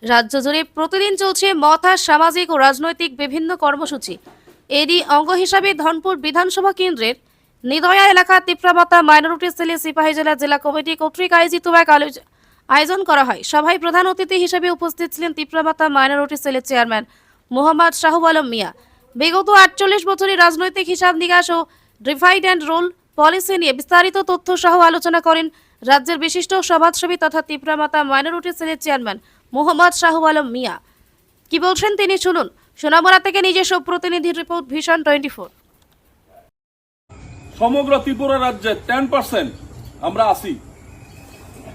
রাজ্য জুড়ে প্রতিদিন চলছে মথা সামাজিক ও রাজনৈতিক বিভিন্ন কর্মসূচি। এরই অঙ্গ হিসাবে ধনপুর বিধানসভা কেন্দ্রের নিদয়া এলাকা তিপ্রামাতা মাইনরিটি সেলে সিপাহীজলা জেলা কমিটি কর্তৃক আয়োজিত এক আয়োজন করা হয়। সভায় প্রধান অতিথি হিসেবে উপস্থিত ছিলেন তিপ্রামাতা মাইনরিটি সেলের চেয়ারম্যান মোহাম্মদ শাহুব আলম মিয়া। বিগত ৪৮ বছরের রাজনৈতিক হিসাব নিকাশ ও ডিভাইড অ্যান্ড রোল পলিসি নিয়ে বিস্তারিত তথ্য সহ আলোচনা করেন রাজ্যের বিশিষ্ট সমাজসেবী তথা তিপ্রামাতা মাইনরিটি সেলের চেয়ারম্যান মোহাম্মদ শাহুব আলম মিয়া। কি বলছেন তিনি শুনুন। সোনামুড়া থেকে নিজস্ব প্রতিনিধির রিপোর্ট, ভিশন 24। সমগ্র ত্রিপুরা রাজ্যে 10% আমরা আছি,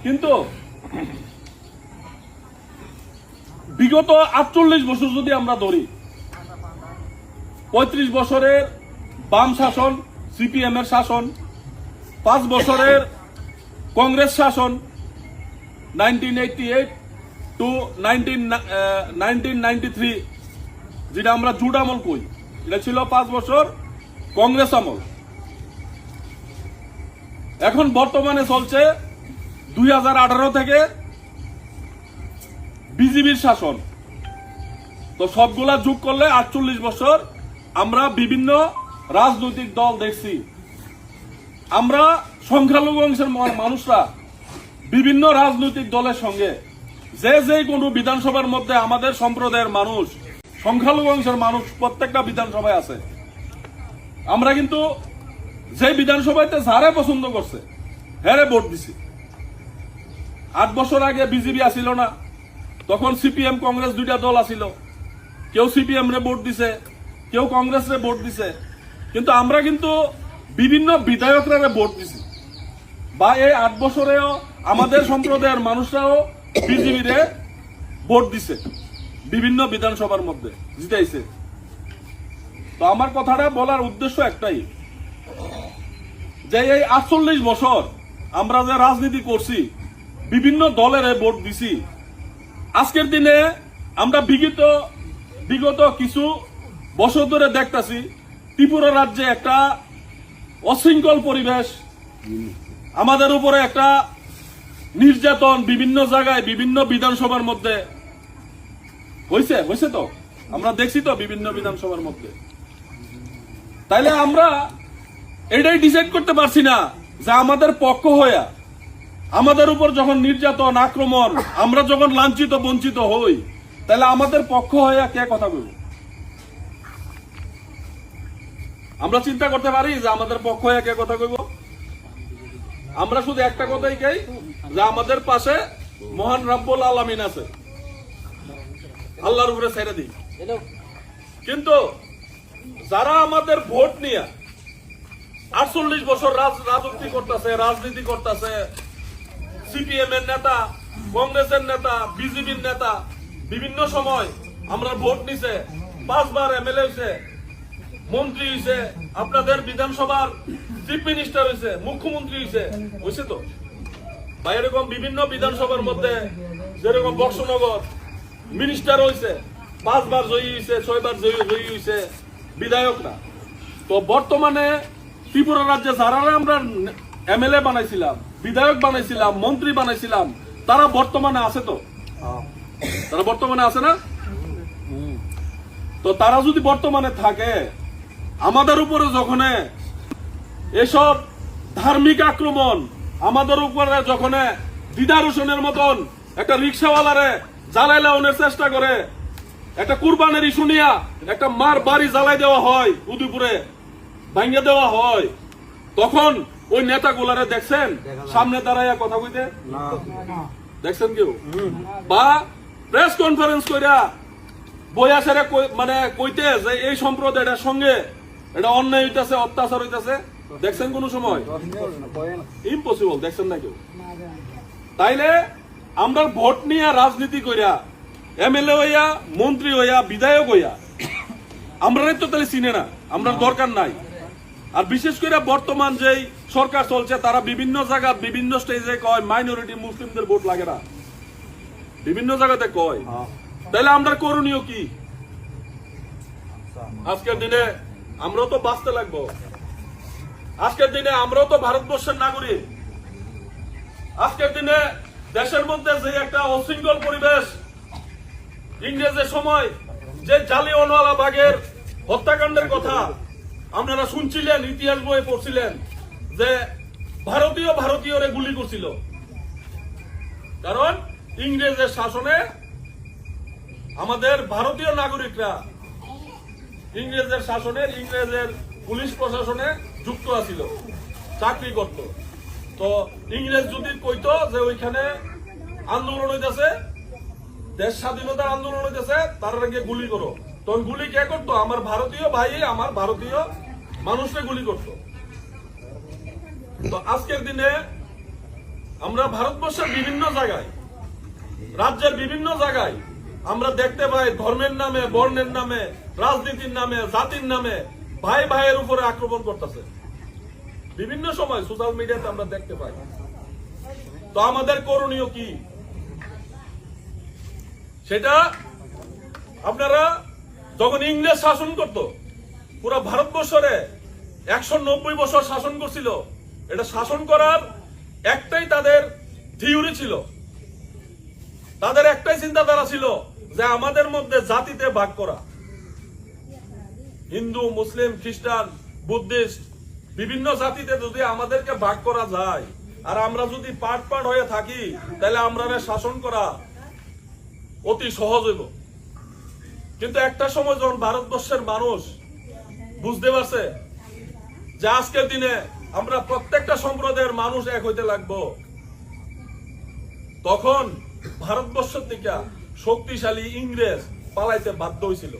কিন্তু বিগত ৪৮ বছর যদি আমরা ধরি, ৩৫ বছরের বাম শাসন, সিপিএম এর শাসন, ৫ বছরের কংগ্রেস শাসন 1988 টু 1993, যেটা আমরা জুট আমল কই, এটা ছিল ৫ বছর কংগ্রেস আমল। এখন বর্তমানে চলছে 2018 থেকে বিজেপির শাসন। তো সবগুলা যোগ করলে ৪৮ বছর আমরা বিভিন্ন রাজনৈতিক দল দেখছি। আমরা সংখ্যালঘু অংশের মানুষরা বিভিন্ন রাজনৈতিক দলের সঙ্গে যে কোনো বিধানসভার মধ্যে আমাদের সম্প্রদায়ের মানুষ, সংখ্যালঘু অংশের মানুষ প্রত্যেকটা বিধানসভায় আছে। আমরা কিন্তু যে বিধানসভাতে যারে পছন্দ করছে হেরে ভোট দিছি। ৮ বছর আগে বিজেপি আসিল না, তখন সিপিএম কংগ্রেস দুইটা দল আসিল। কেউ সিপিএম রে ভোট দিছে, কেউ কংগ্রেস রে ভোট দিছে, কিন্তু আমরা কিন্তু বিভিন্ন বিধায়করা ভোট দিছি। বা এই ৮ বছরেও আমাদের সম্প্রদায়ের মানুষরাও বিজেপি রে ভোট দিছে, বিভিন্ন বিধানসভার মধ্যে জিতাইছে। তো আমার কথাটা বলার উদ্দেশ্য একটাই, যে এই ৪৮ বছর আমরা যে রাজনীতি করছি, বিভিন্ন দলের ভোট দিছি, আজকের দিনে আমরা বিগত কিছু বছর ধরে দেখতেছি ত্রিপুরা রাজ্যে একটা অশৃঙ্খল পরিবেশ, আমাদের উপরে একটা নির্যাতন বিভিন্ন জায়গায় বিভিন্ন বিধানসভার মধ্যে হয়েছে। তো আমরা দেখছি তো বিভিন্ন বিধানসভার মধ্যে। তাইলে আমরা এটাই ডিসাইড করতে পারছি না যে আমাদের পক্ষ হইয়া আমাদের উপর যখন নির্যাতন, আক্রমণ, আমরা যখন লাঞ্ছিত বঞ্চিত হই, তাহলে আমাদের পক্ষ হইয়া কে কথা বলব? আমরা চিন্তা করতে পারি যে আমাদের পক্ষ হইয়া কে কথা কইব? আমরা শুধু একটা কথাই কই যে আমাদের পাশে মহান রব্বুল আলামিন আছে, আল্লাহর উপরে ছেড়ে দিই। কিন্তু যারা আমাদের ভোট নিয়ে ৪৮ বছর রাজনীতি করতেছে, সিপিএম এর নেতা, কংগ্রেসের নেতা, বিজেপির নেতা, বিভিন্ন সময় আমরা ভোট নিছে, ৫ বার এমএলএ হয়েছে, মন্ত্রী হয়েছে, আপনাদের বিধানসভার চিফ মিনিস্টার হয়েছে, মুখ্যমন্ত্রী হয়েছে তো বা এরকম বিভিন্ন বিধানসভার মধ্যে, যেরকম বক্সনগর মিনিস্টার হয়েছে, ৫ বার জয়ী হয়েছে, ৬ বার জয়ী হয়েছে বিধায়করা। তো বর্তমানে ত্রিপুরা রাজ্যে যারা আমরা এমএলএ বানাইছিলাম, বিধায়ক বানাইছিলাম, মন্ত্রী বানাইছিলাম, তারা বর্তমানে আছে তো? তারা বর্তমানে আছে না? তো তারা যদি বর্তমানে থাকে, আমাদের উপরে যখন এসব ধার্মিক আক্রমণ, আমাদের উপরে যখন দিদার হোসেনের মতন একটা রিক্সাওয়ালারে জ্বালাই লাউনের চেষ্টা করে, একটা কুরবানের ইস্যু নিয়া একটা মার বাড়ি জ্বালাই দেওয়া হয়, উদয়পুরে ভাঙ্গে দেওয়া হয়, তখন ওই নেতাগুলারে দেখছেন সামনে দাঁড়াইয়া কথা কইতে? দেখছেন কেউ? বা প্রেস কনফারেন্স কইরা বইয়াছেরা মানে কইতে যে এই সম্প্রদায়ের সঙ্গে এটা অন্যায় হইতেছে, অত্যাচার হইতেছে, দেখছেন কোন সময়? ইম্পসিবল, দেখছেন না কেউ। তাইলে আমরা ভোট নিয়ে রাজনীতি কইরা এমএলএ হইয়া, মন্ত্রী হইয়া, বিধায়ক হইয়া আমরা তো তাহলে চিনে না, আমরা দরকার নাই। আর বিশেষ করে বর্তমান যেই সরকার চলছে, তারা বিভিন্ন জায়গা বিভিন্ন স্টেজে কয় মাইনরিটি মুসলিমদের ভোট লাগে না, বিভিন্ন জায়গাতে কয়। তাহলে আমরা করণীয় কি? আজকের দিনে আমরাও তো বাঁচতে লাগবো, আজকের দিনে আমরাও তো ভারতবর্ষের নাগরিক। আজকের দিনে দেশের মধ্যে যে একটা অশৃঙ্খল পরিবেশ, ইংরেজের সময় যে জালিয়ানওয়ালা বাগের হত্যাকাণ্ডের কথা আপনারা শুনছিলেন, ইতিহাস বইয়ে পড়ছিলেন যে ভারতীয়রে গুলি করছিল, কারণ ইংরেজের শাসনে আমাদের ভারতীয় নাগরিকরা ইংরেজের পুলিশ প্রশাসনে যুক্ত আছিল, চাকরি করত। তো ইংরেজ যদি কইতো যে ওইখানে আন্দোলন হইতেছে, দেশ স্বাধীনতার আন্দোলন হইতেছে, তার আগে গুলি করো, তখন গুলি কে করতো? আমার ভারতীয় ভাই, আমার ভারতীয় মানুষকে গুলি করত। তো আজকের দিনে আমরা ভারতবর্ষের বিভিন্ন জায়গায়, রাজ্যের বিভিন্ন জায়গায় আমরা দেখতে পাই ধর্মের নামে, বর্ণের নামে, রাজনীতির নামে, জাতির নামে ভাই ভাইয়ের উপরে আক্রমণ করতেছে। বিভিন্ন সময় সোশ্যাল মিডিয়াতে আমরা দেখতে পাই। তো আমাদের করণীয় কি? সেটা আপনারা যখন ইংরেজ শাসন করত, পুরো ভারতবর্ষে 190 বছর শাসন করছিল, এটা শাসন করার একটাই তাদের থিওরি ছিল, তাদের একটাই চিন্তাধারা ছিল যে আমাদের মধ্যে জাতিতে ভাগ করা, হিন্দু, মুসলিম, খ্রিস্টান, বুদ্ধিস্ট বিভিন্ন জাতিতে যদি আমাদেরকে ভাগ করা যায় আর আমরা যদি পাট হয়ে থাকি, তাহলে আমরা শাসন করা অতি সহজ হইব। কিন্তু একটা সময় যখন ভারতবর্ষের মানুষ বুঝতে পারছে যে আজকের দিনে আমরা প্রত্যেকটা সম্প্রদায়ের মানুষ এক হইতে লাগবো, তখন ভারতবর্ষ থেকে শক্তিশালী ইংরেজ পালাইতে বাধ্য হয়েছিল।